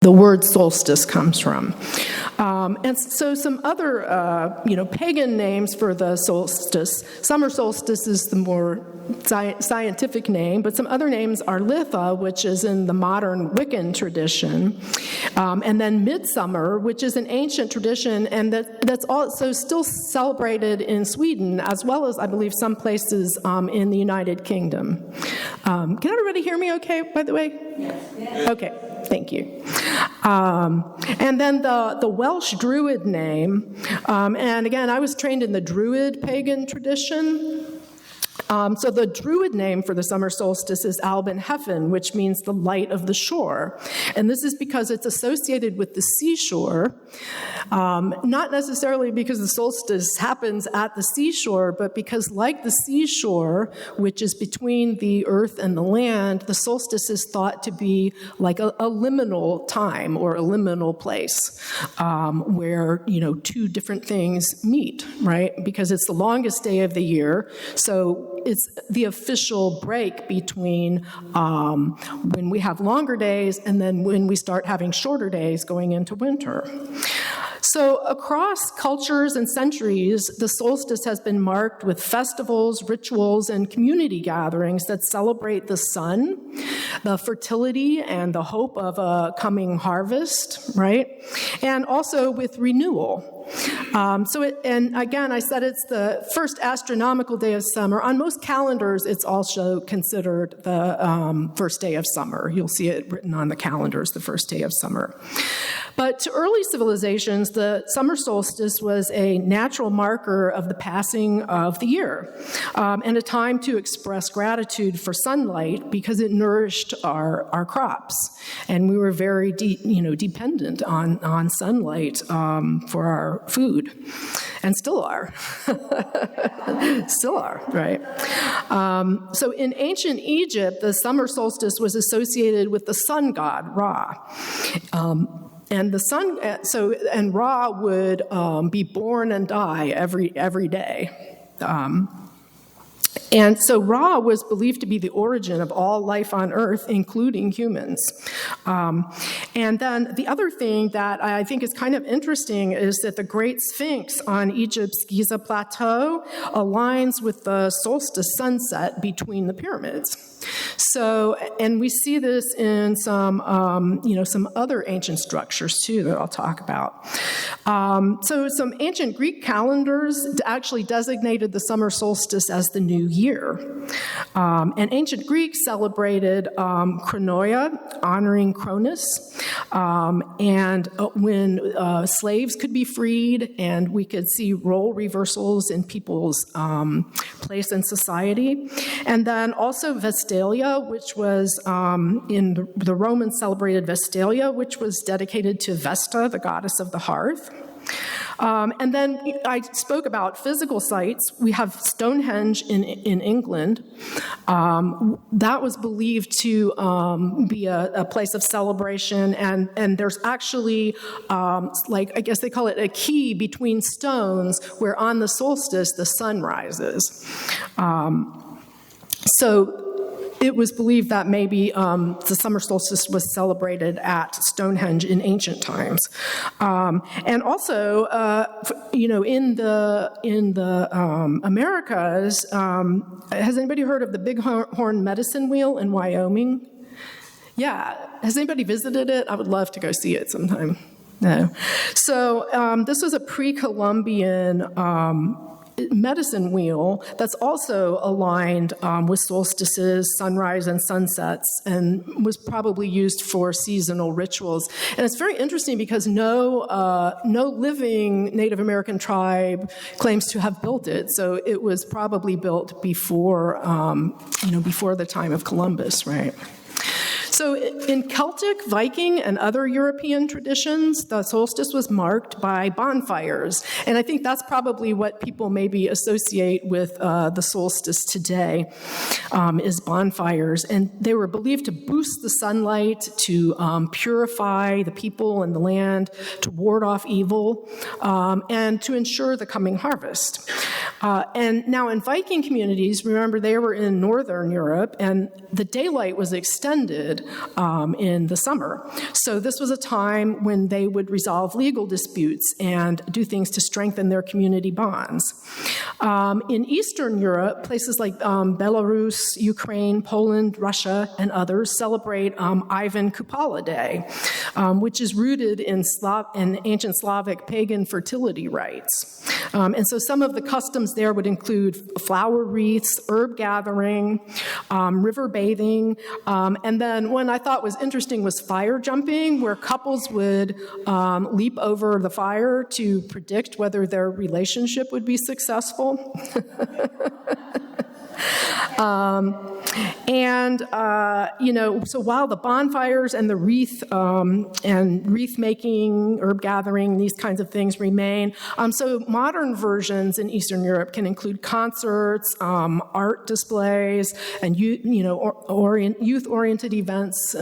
the word solstice comes from. And so some other, pagan names for the solstice. Summer solstice is the more scientific name, but some other names are Litha, which is in the modern Wiccan tradition, and then midsummer, which is an ancient tradition, and that's also still celebrated in Sweden, as well as, I believe, some places in the United Kingdom. Can everybody hear me okay, by the way? Yes. Okay. Thank you. And then the Welsh Druid name, and again, I was trained in the Druid pagan tradition. So the Druid name for the summer solstice is Albin Heffen, which means the light of the shore. And this is because it's associated with the seashore, not necessarily because the solstice happens at the seashore, but because like the seashore, which is between the earth and the land, the solstice is thought to be like a liminal time or a liminal place where, two different things meet, right? Because it's the longest day of the year. So it's the official break between when we have longer days and then when we start having shorter days going into winter. So across cultures and centuries, the solstice has been marked with festivals, rituals, and community gatherings that celebrate the sun, the fertility, and the hope of a coming harvest, right? And also with renewal. And again, I said it's the first astronomical day of summer. On most calendars, it's also considered the first day of summer. You'll see it written on the calendars, the first day of summer. But to early civilizations, the summer solstice was a natural marker of the passing of the year, and a time to express gratitude for sunlight because it nourished our crops. And we were very dependent on sunlight for our food, and still are. Still are, right? So in ancient Egypt, the summer solstice was associated with the sun god, Ra. And the sun, and Ra would be born and die every day. And so Ra was believed to be the origin of all life on Earth, including humans. And then the other thing that I think is kind of interesting is that the Great Sphinx on Egypt's Giza Plateau aligns with the solstice sunset between the pyramids. So, and we see this in some other ancient structures too that I'll talk about. So some ancient Greek calendars actually designated the summer solstice as the new year. And ancient Greeks celebrated Chronoia, honoring Cronus, and when slaves could be freed, and we could see role reversals in people's place in society. And then also Vestalia, which was in the Romans celebrated Vestalia, which was dedicated to Vesta, the goddess of the hearth. And then I spoke about physical sites. We have Stonehenge in England. That was believed to be a place of celebration, and there's actually, I guess they call it a key between stones where on the solstice the sun rises. So it was believed that maybe the summer solstice was celebrated at Stonehenge in ancient times, and also, in the Americas, has anybody heard of the Bighorn Medicine Wheel in Wyoming? Yeah, has anybody visited it? I would love to go see it sometime. No, so this was a pre-Columbian medicine wheel that's also aligned with solstices, sunrise, and sunsets, and was probably used for seasonal rituals. And it's very interesting because no living Native American tribe claims to have built it. So it was probably built before the time of Columbus, right? So in Celtic, Viking, and other European traditions, the solstice was marked by bonfires. And I think that's probably what people maybe associate with the solstice today, is bonfires. And they were believed to boost the sunlight, to purify the people and the land, to ward off evil, and to ensure the coming harvest. And now in Viking communities, remember they were in Northern Europe, and the daylight was extended ended in the summer. So this was a time when they would resolve legal disputes and do things to strengthen their community bonds. In Eastern Europe, places like Belarus, Ukraine, Poland, Russia, and others celebrate Ivan Kupala Day, which is rooted in ancient Slavic pagan fertility rites. And so some of the customs there would include flower wreaths, herb gathering, river bathing, and then one I thought was interesting was fire jumping, where couples would leap over the fire to predict whether their relationship would be successful. So while the bonfires and the wreath making, herb gathering, these kinds of things remain, so modern versions in Eastern Europe can include concerts, art displays, and youth-oriented events,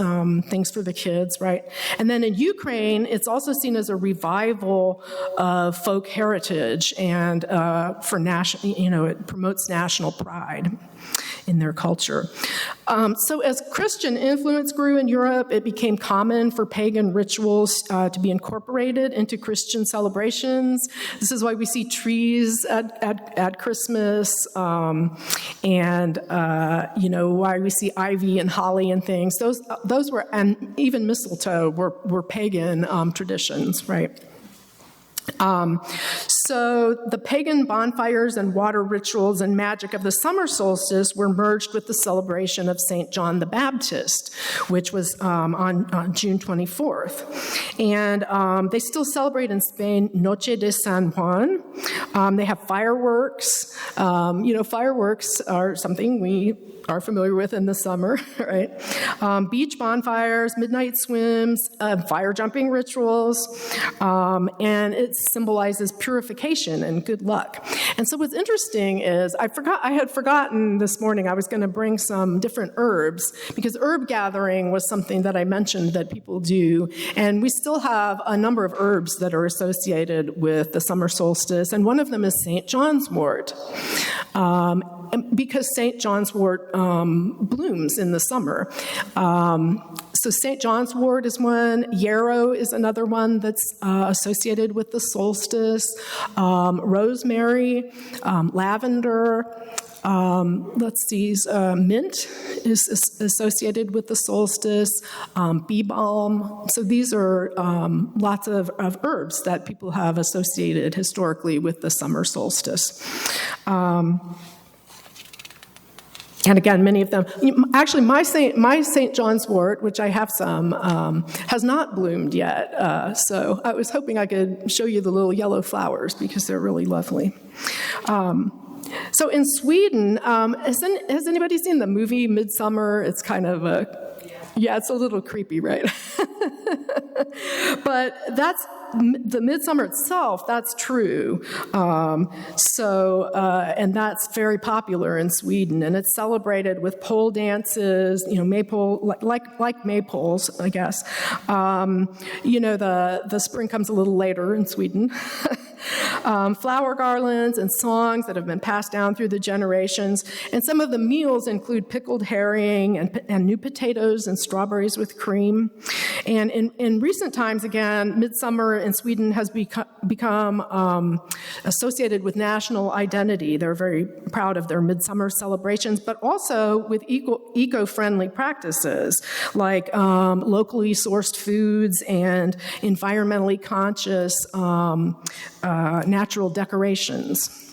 things for the kids, right? And then in Ukraine, it's also seen as a revival of folk heritage, and it promotes national pride in their culture. So as Christian influence grew in Europe, it became common for pagan rituals to be incorporated into Christian celebrations. This is why we see trees at Christmas, and why we see ivy and holly and things. Those were, and even mistletoe were pagan traditions, right? So the pagan bonfires and water rituals and magic of the summer solstice were merged with the celebration of St. John the Baptist, which was on June 24th. And they still celebrate in Spain Noche de San Juan. They have fireworks. Fireworks are something we are familiar with in the summer, right? Beach bonfires, midnight swims, fire jumping rituals, and it symbolizes purification and good luck. And so what's interesting is I had forgotten this morning I was going to bring some different herbs, because herb gathering was something that I mentioned that people do, and we still have a number of herbs that are associated with the summer solstice, and one of them is St. John's wort. Because St. John's wort blooms in the summer. So St. John's wort is one. Yarrow is another one that's associated with the solstice. Rosemary, lavender. Mint is associated with the solstice. Bee balm. So these are lots of herbs that people have associated historically with the summer solstice. And again, many of them, actually my St. John's wort, which I have some, has not bloomed yet. So I was hoping I could show you the little yellow flowers because they're really lovely. So in Sweden, has anybody seen the movie Midsummer? It's kind of it's a little creepy, right? But that's the midsummer itself, that's true. And that's very popular in Sweden, and it's celebrated with pole dances, maypole, like maypoles, I guess. The spring comes a little later in Sweden. Flower garlands and songs that have been passed down through the generations. And some of the meals include pickled herring and new potatoes and strawberries with cream. And in recent times, again, midsummer in Sweden has become associated with national identity. They're very proud of their midsummer celebrations, but also with eco-friendly practices like locally sourced foods and environmentally conscious natural decorations.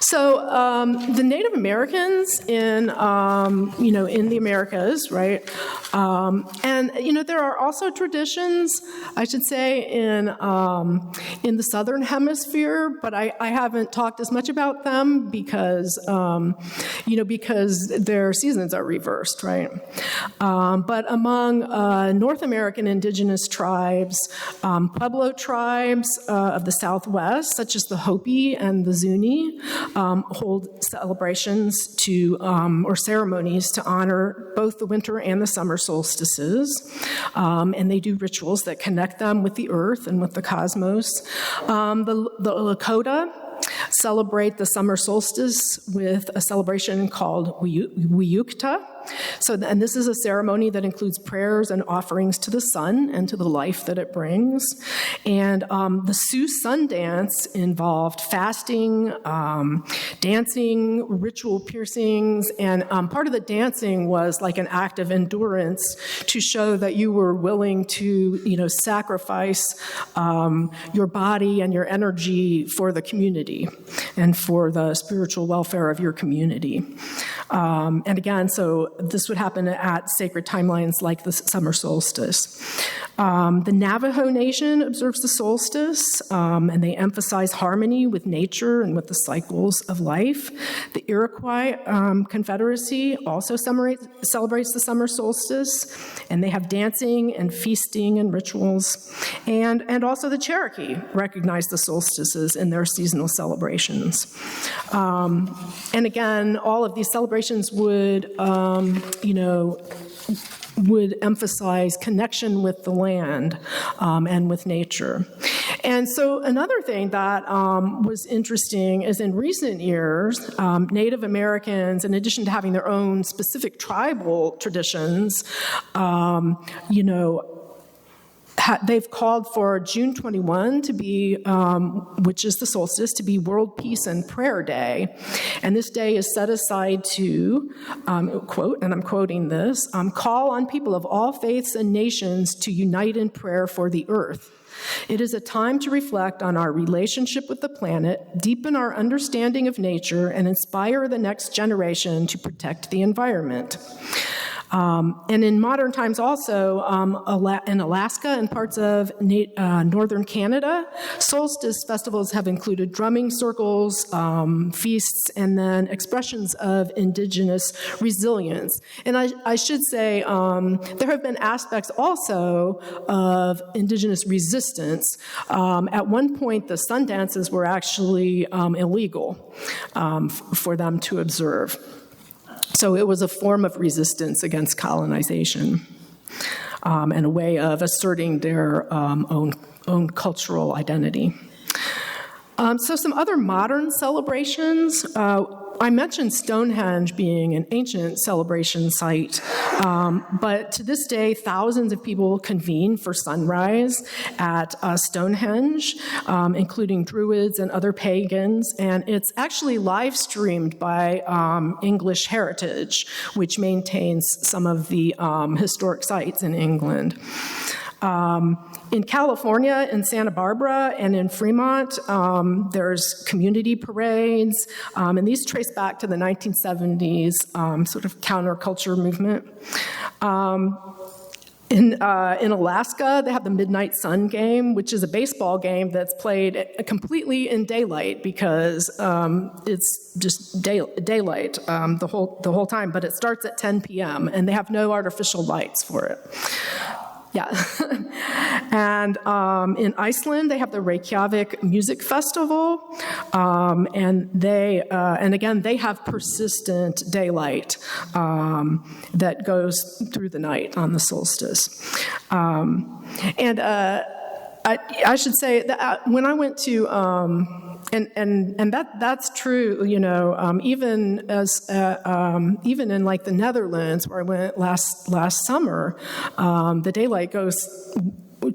So the Native Americans in the Americas, right? There are also traditions, I should say, in the Southern Hemisphere, but I haven't talked as much about them because their seasons are reversed, right? But among North American indigenous tribes, Pueblo tribes of the Southwest, such as the Hopi and the Zuni, hold celebrations or ceremonies to honor both the winter and the summer solstices, and they do rituals that connect them with the earth and with the cosmos. The Lakota celebrate the summer solstice with a celebration called Wiyukta, And this is a ceremony that includes prayers and offerings to the sun and to the life that it brings. And the Sioux sun dance involved fasting, dancing, ritual piercings, and part of the dancing was like an act of endurance to show that you were willing to, sacrifice your body and your energy for the community and for the spiritual welfare of your community. And again, so this would happen at sacred timelines like the summer solstice. The Navajo Nation observes the solstice, and they emphasize harmony with nature and with the cycles of life. The Iroquois Confederacy also celebrates the summer solstice, and they have dancing and feasting and rituals. And also the Cherokee recognize the solstices in their seasonal celebrations. And again, all of these celebrations would emphasize connection with the land and with nature. And so another thing that was interesting is in recent years, Native Americans, in addition to having their own specific tribal traditions, they've called for June 21 to be, which is the solstice, to be World Peace and Prayer Day. And this day is set aside to, quote, and I'm quoting this, call on people of all faiths and nations to unite in prayer for the earth. It is a time to reflect on our relationship with the planet, deepen our understanding of nature, and inspire the next generation to protect the environment. And in modern times also, in Alaska and parts of northern Canada, solstice festivals have included drumming circles, feasts, and then expressions of indigenous resilience. And I should say there have been aspects also of indigenous resistance. At one point, the sun dances were actually illegal for them to observe. So it was a form of resistance against colonization and a way of asserting their own cultural identity. So some other modern celebrations. I mentioned Stonehenge being an ancient celebration site, but to this day, thousands of people convene for sunrise at Stonehenge, including Druids and other pagans, and it's actually live streamed by English Heritage, which maintains some of the historic sites in England. In California, in Santa Barbara, and in Fremont, there's community parades, and these trace back to the 1970s sort of counterculture movement. In Alaska, they have the Midnight Sun game, which is a baseball game that's played completely in daylight because it's just daylight the whole time, but it starts at 10 p.m., and they have no artificial lights for it. Yeah. And in Iceland, they have the Reykjavik Music Festival, and again, they have persistent daylight that goes through the night on the solstice. And I should say that when I went to and that's true, even in like the Netherlands where I went last summer, the daylight goes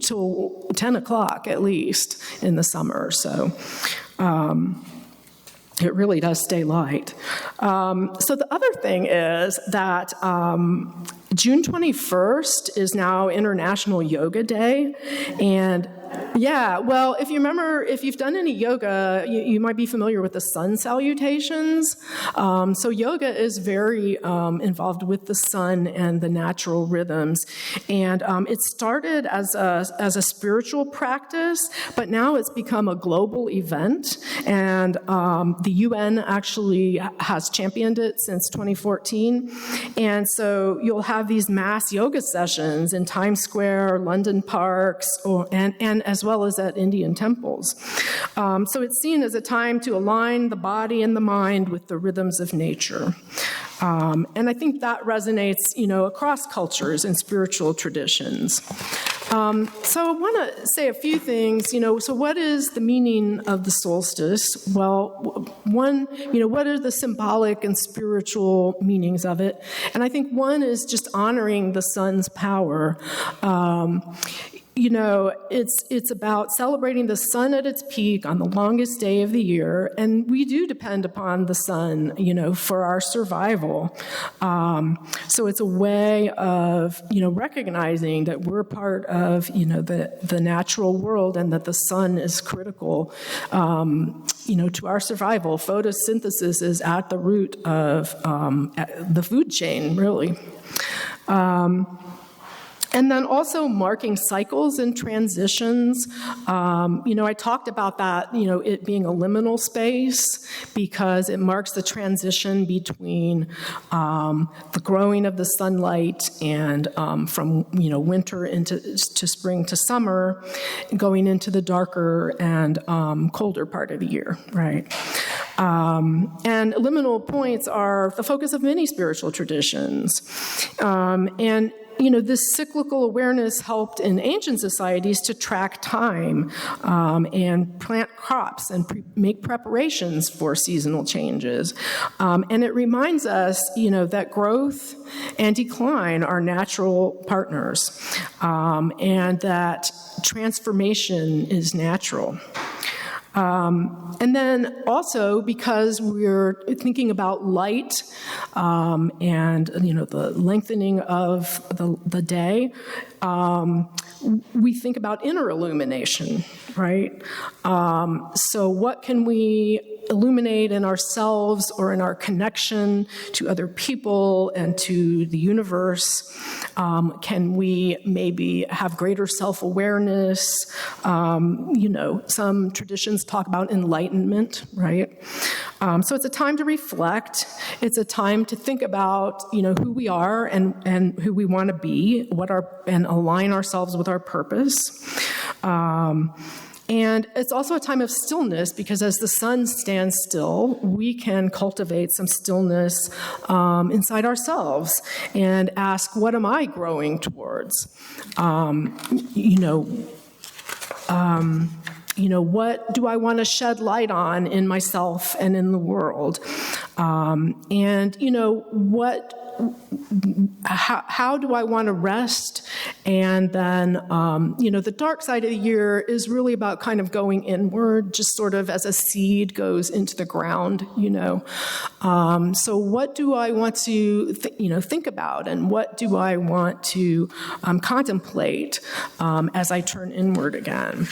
till 10 o'clock at least in the summer. So it really does stay light. So the other thing is that June 21st is now International Yoga Day, and yeah, well, if you've done any yoga, you might be familiar with the sun salutations. So yoga is very involved with the sun and the natural rhythms. And it started as a spiritual practice, but now it's become a global event. And the UN actually has championed it since 2014. And so you'll have these mass yoga sessions in Times Square, London parks, and as well as at Indian temples. So it's seen as a time to align the body and the mind with the rhythms of nature. And I think that resonates, across cultures and spiritual traditions. So I want to say a few things, so what is the meaning of the solstice? Well, one, what are the symbolic and spiritual meanings of it? And I think one is just honoring the sun's power. It's about celebrating the sun at its peak on the longest day of the year, and we do depend upon the sun, for our survival. So it's a way of, recognizing that we're part of, the natural world, and that the sun is critical, to our survival. Photosynthesis is at the root of the food chain, really. And then also marking cycles and transitions. I talked about that, it being a liminal space because it marks the transition between the growing of the sunlight and from, winter to spring to summer, going into the darker and colder part of the year, right? And liminal points are the focus of many spiritual traditions. This cyclical awareness helped in ancient societies to track time and plant crops and make preparations for seasonal changes. And it reminds us, that growth and decline are natural partners, and that transformation is natural. And then also because we're thinking about light and, the lengthening of the day, we think about inner illumination, right? So what can we illuminate in ourselves or in our connection to other people and to the universe? Can we maybe have greater self-awareness? Some traditions talk about enlightenment, right? So it's a time to reflect. It's a time to think about, who we are and who we want to be, and align ourselves with our purpose. And it's also a time of stillness because as the sun stands still, we can cultivate some stillness inside ourselves and ask, what am I growing towards? What do I want to shed light on in myself and in the world? How do I want to rest? And then, the dark side of the year is really about kind of going inward, just sort of as a seed goes into the ground, So what do I want to, think about, and what do I want to contemplate as I turn inward again?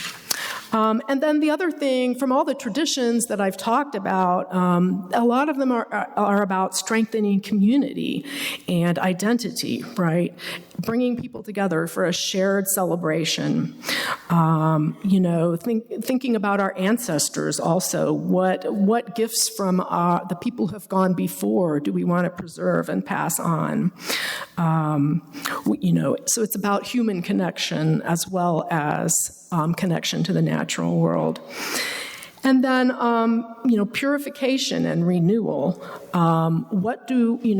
And then the other thing, from all the traditions that I've talked about, a lot of them are about strengthening community and identity, right? Bringing people together for a shared celebration. Thinking about our ancestors also. What gifts from the people who have gone before do we want to preserve and pass on? So it's about human connection as well as connection to the natural world. And then, purification and renewal. What do we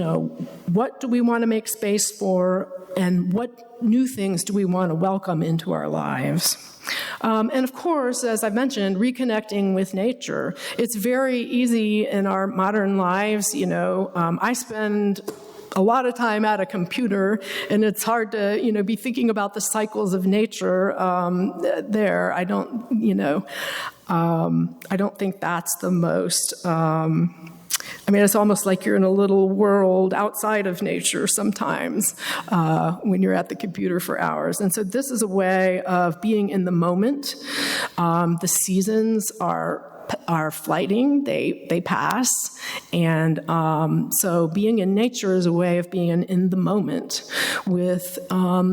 want to make space for, and what new things do we want to welcome into our lives? And of course, as I mentioned, reconnecting with nature. It's very easy in our modern lives. I spend a lot of time at a computer, and it's hard to, be thinking about the cycles of nature there. I don't think that's the most, it's almost like you're in a little world outside of nature sometimes when you're at the computer for hours. And so this is a way of being in the moment. The seasons are flighting, they pass, and so being in nature is a way of being in the moment with the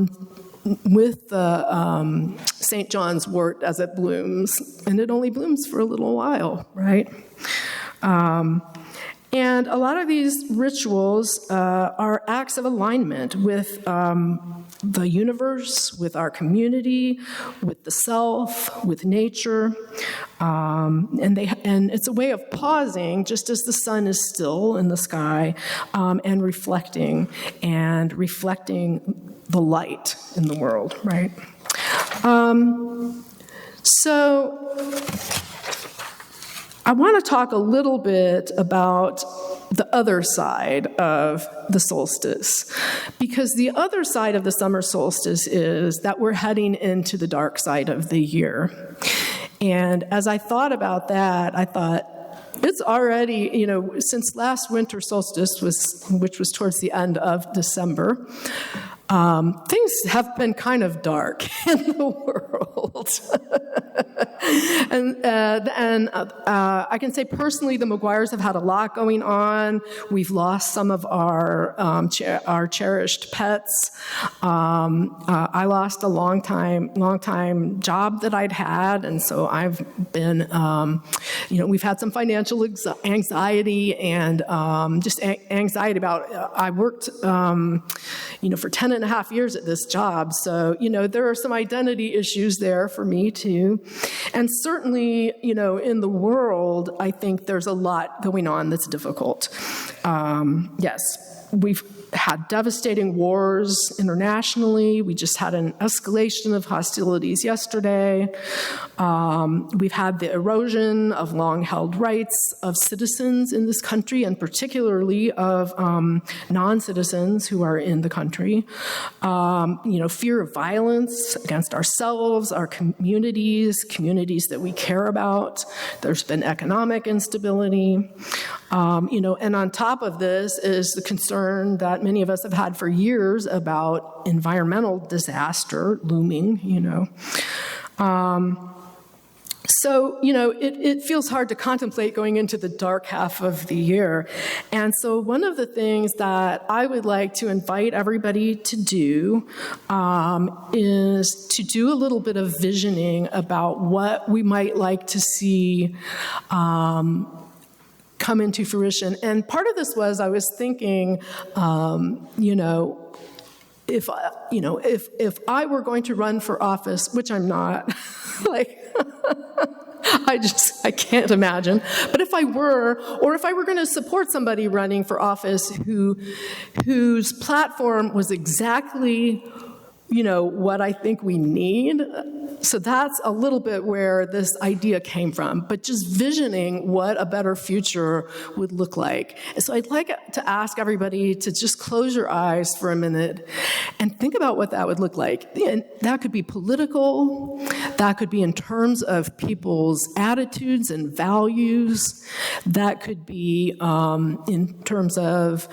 St. John's wort as it blooms, and it only blooms for a little while, right? And a lot of these rituals are acts of alignment with the universe, with our community, with the self, with nature. And it's a way of pausing just as the sun is still in the sky and reflecting the light in the world, right? So I want to talk a little bit about the other side of the solstice, because the other side of the summer solstice is that we're heading into the dark side of the year. And as I thought about that, I thought, it's already, since last winter solstice, which was towards the end of December, things have been kind of dark in the world. and I can say personally, the McGuires have had a lot going on. We've lost some of our cherished pets. I lost a long time job that I'd had, and so I've been, we've had some financial anxiety and just anxiety about. I worked, for 10 and a half years at this job, so there are some identity issues there for me too. And certainly, in the world, I think there's a lot going on that's difficult. Yes, we've had devastating wars internationally. We just had an escalation of hostilities yesterday. We've had the erosion of long-held rights of citizens in this country, and particularly of non-citizens who are in the country. Fear of violence against ourselves, our communities that we care about. There's been economic instability. And on top of this is the concern that many of us have had for years about environmental disaster looming, So, it feels hard to contemplate going into the dark half of the year. And so one of the things that I would like to invite everybody to do is to do a little bit of visioning about what we might like to see come into fruition. And part of this was I was thinking, if I were going to run for office, which I'm not, I can't imagine. But if I were, or if I were going to support somebody running for office whose platform was exactly, what I think we need. So that's a little bit where this idea came from, but just visioning what a better future would look like. And so I'd like to ask everybody to just close your eyes for a minute and think about what that would look like. And that could be political, that could be in terms of people's attitudes and values, that could be in terms of,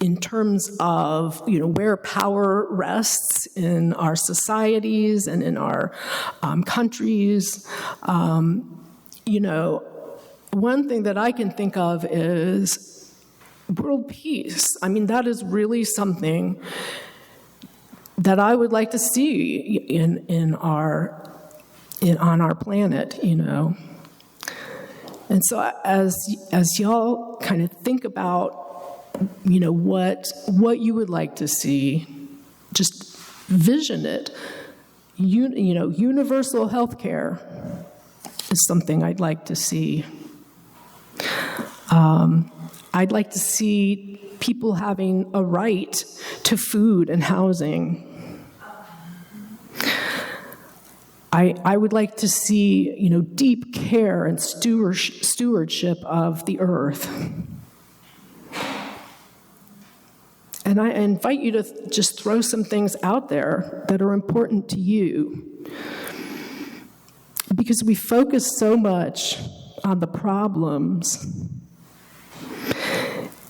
in terms of, where power rests in our societies and in our countries. One thing that I can think of is world peace. I mean, that is really something that I would like to see on our planet, And so as y'all kind of think about what you would like to see, just vision it. Universal health care is something I'd like to see. I'd like to see people having a right to food and housing. I would like to see, deep care and stewardship of the earth. And I invite you to just throw some things out there that are important to you. Because we focus so much on the problems.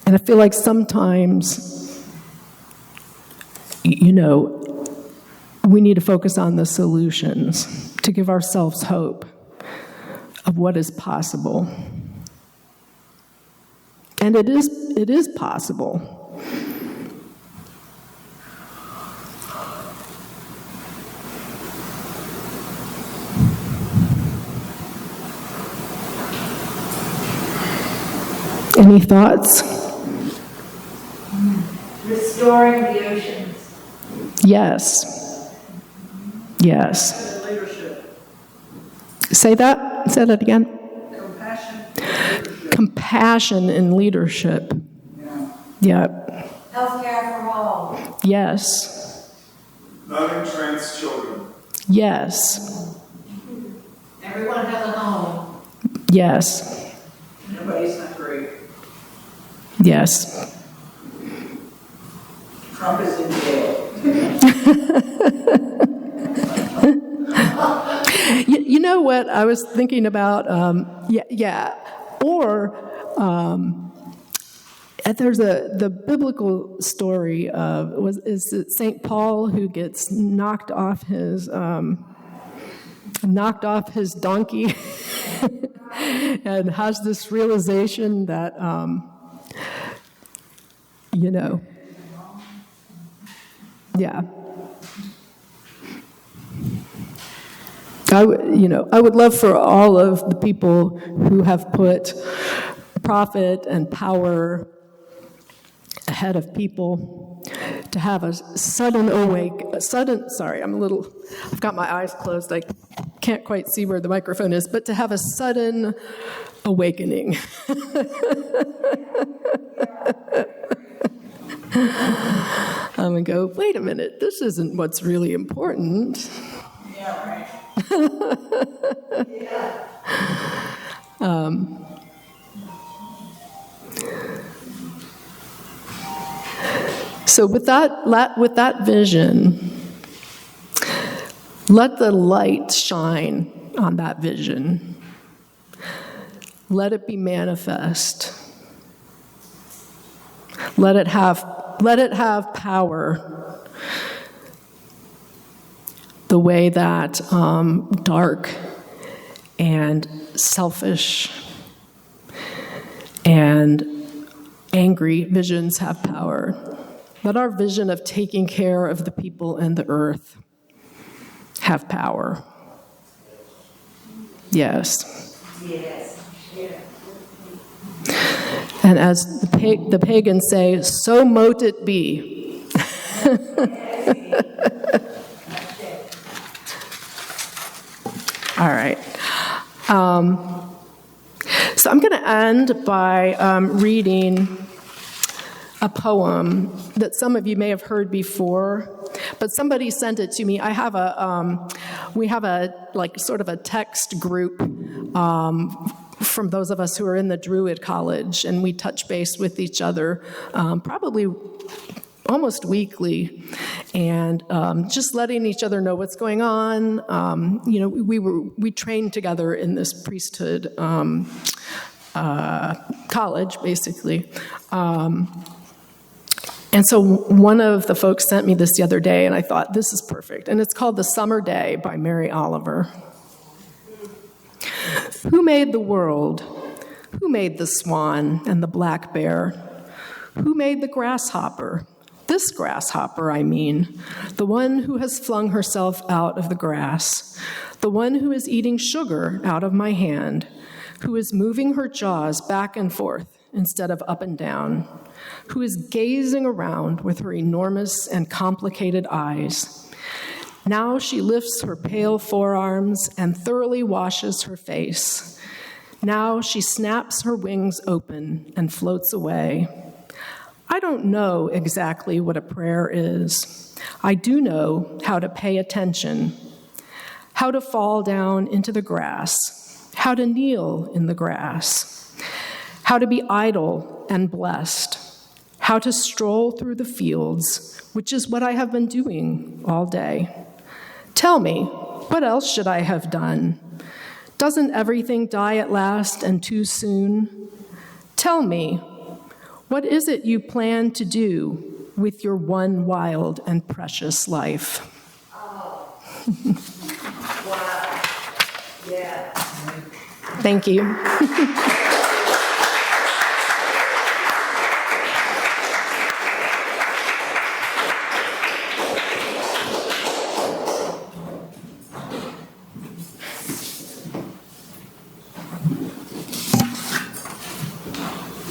And I feel like sometimes, we need to focus on the solutions to give ourselves hope of what is possible. And it is possible. Any thoughts? Restoring the oceans. Yes. Leadership. Say that again. Compassion. Compassion in leadership. Yeah. Healthcare for all. Yes. Loving trans children. Yes. Everyone has a home. Yes. Nobody's not great. Yes. Trump is in jail. You know what I was thinking about? Or there's the biblical story of is it St. Paul who gets knocked off his donkey and has this realization that yeah. I would love for all of the people who have put profit and power ahead of people to have a sudden I've got my eyes closed, I can't quite see where the microphone is, but to have a sudden awakening. And go, wait a minute, this isn't what's really important. Yeah, right. So with that vision, let the light shine on that vision. Let it be manifest. Let it have power. The way that dark and selfish and angry visions have power. Let our vision of taking care of the people and the earth have power. Yes. Yes. And as the pagans say, so mote it be. All right. So I'm going to end by reading a poem that some of you may have heard before, but somebody sent it to me. I have we have a sort of a text group from those of us who are in the Druid College, and we touch base with each other probably almost weekly, and just letting each other know what's going on. We trained together in this priesthood college, basically. And so one of the folks sent me this the other day, and I thought, this is perfect. And it's called The Summer Day by Mary Oliver. Who made the world? Who made the swan and the black bear? Who made the grasshopper? This grasshopper, I mean, the one who has flung herself out of the grass, the one who is eating sugar out of my hand, who is moving her jaws back and forth instead of up and down, who is gazing around with her enormous and complicated eyes. Now she lifts her pale forearms and thoroughly washes her face. Now she snaps her wings open and floats away. I don't know exactly what a prayer is. I do know how to pay attention, how to fall down into the grass, how to kneel in the grass, how to be idle and blessed, how to stroll through the fields, which is what I have been doing all day. Tell me, what else should I have done? Doesn't everything die at last and too soon? Tell me, what is it you plan to do with your one wild and precious life? Oh. Wow. Yeah. Thank you.